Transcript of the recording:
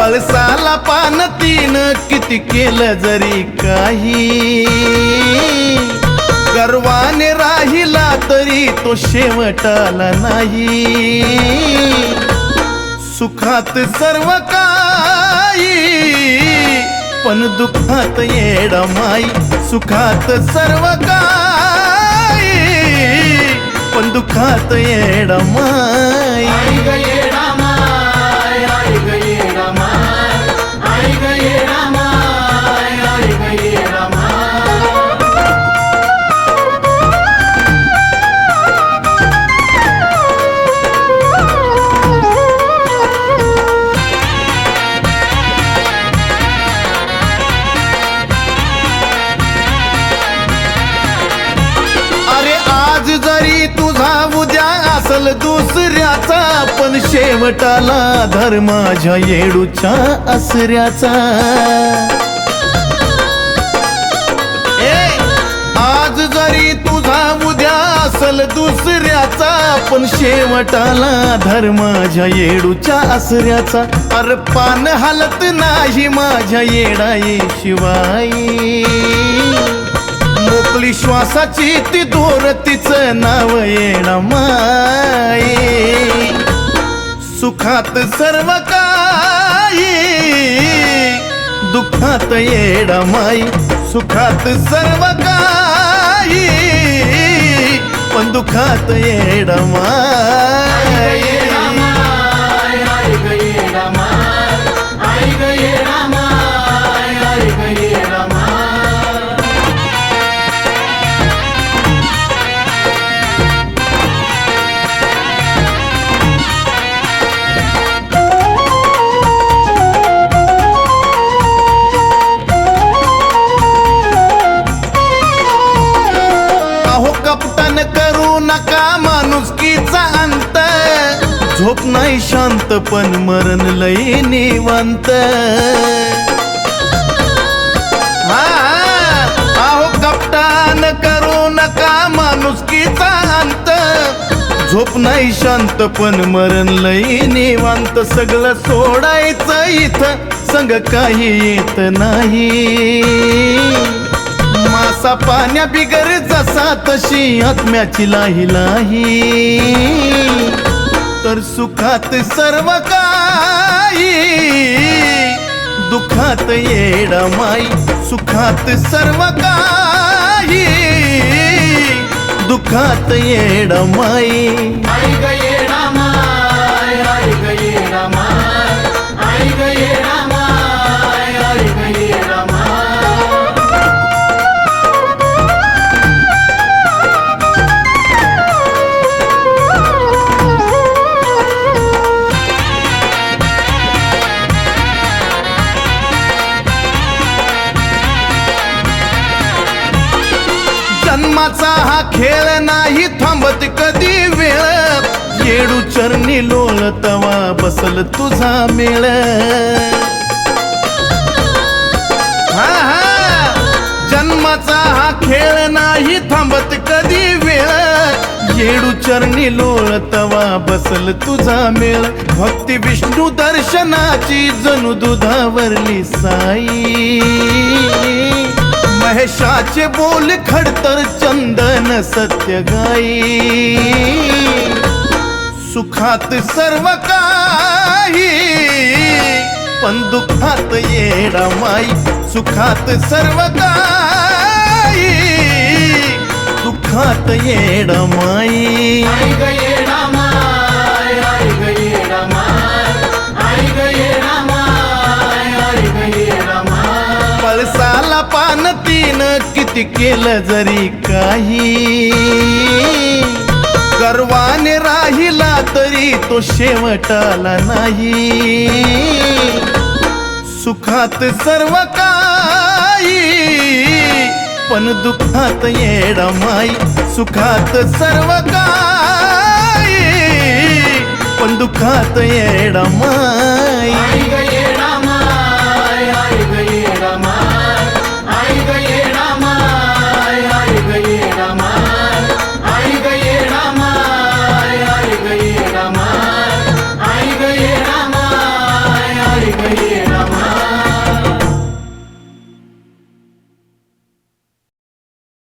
पळसाला पान तीन किती केलं जरी काही, गर्वाने राहिला तरी तो शेवटाला नाही। सुखात सर्व काही पण दुःखात येडा माई, सुखात सर्व काही पण दुःखात येडा माई। आई ग येडा माय, आई ग येडा माय, आई ग येडा माय, आई ग येडा माय। जरी तुझा उद्या असल दुसऱ्याचा, पण शेवटाला धर माझ्या येडूच्या असऱ्याचा। आज जरी तुझा उद्या असल दुसऱ्याचा, पण शेवटाला धर माझ्या येडूच्या असऱ्याचा। अरे पान हलत नाही माझ्या येडाई शिवाई, मोकळी श्वासाची ती दोर तिचं नाव येडा माई। सुखात सर्व काही दुःखात येडा माई, सुखात सर्व काही पण दुःखात येडा माई। आई ग येडा माय, आई ग येडा माय, आई ग येडा माय। कपटन करू नका माणुसकीचा अंत, झोप नाही शांत पण मरण लई निवांत। अहो कपटन करू नका माणुसकीचा अंत, झोप नाही शांत पण मरण लई निवांत। सगळं सोडायचं इथं संग काही येत नाही, मासा पाण्या बिगर जसा तशी आत्म्याची लाही लाही। तर सुखात सर्व काही दुःखात येडा माई, सुखात सर्व काही दुःखात येडा माई। आई ग येडा माय, आई ग येडा माय, आई ग येडा माय, आई ग येडा माय। जन्माचा हा खेळ नाही थांबत कधी वेळ, येडू चरणी लोळ तवा बसल तुझा मेळ। जन्माचा हा खेळ नाही थांबत कधी वेळ, येडू चरणी लोळ तवा बसल तुझा मेळ। भक्ती विष्णू दर्शनाची जणू दुधावरली साई, महेशाचे बोल खडतर चंदन सत्य गाई। सुखात सर्व काही पण दुःखात येडा माई, सुखात सर्व काही दुःखात येडा माई। आई ग येडा माय, आई ग येडा माय, आई ग येडा माय, आई ग येडा माय। पळसाला पान तीन किती केलं जरी काही, गर्वाने राहिला तरी तो शेवटाला नाही। सुखात सर्व काही पण दुःखात येडा माई, सुखात सर्व काही पण दुःखात येडा माई।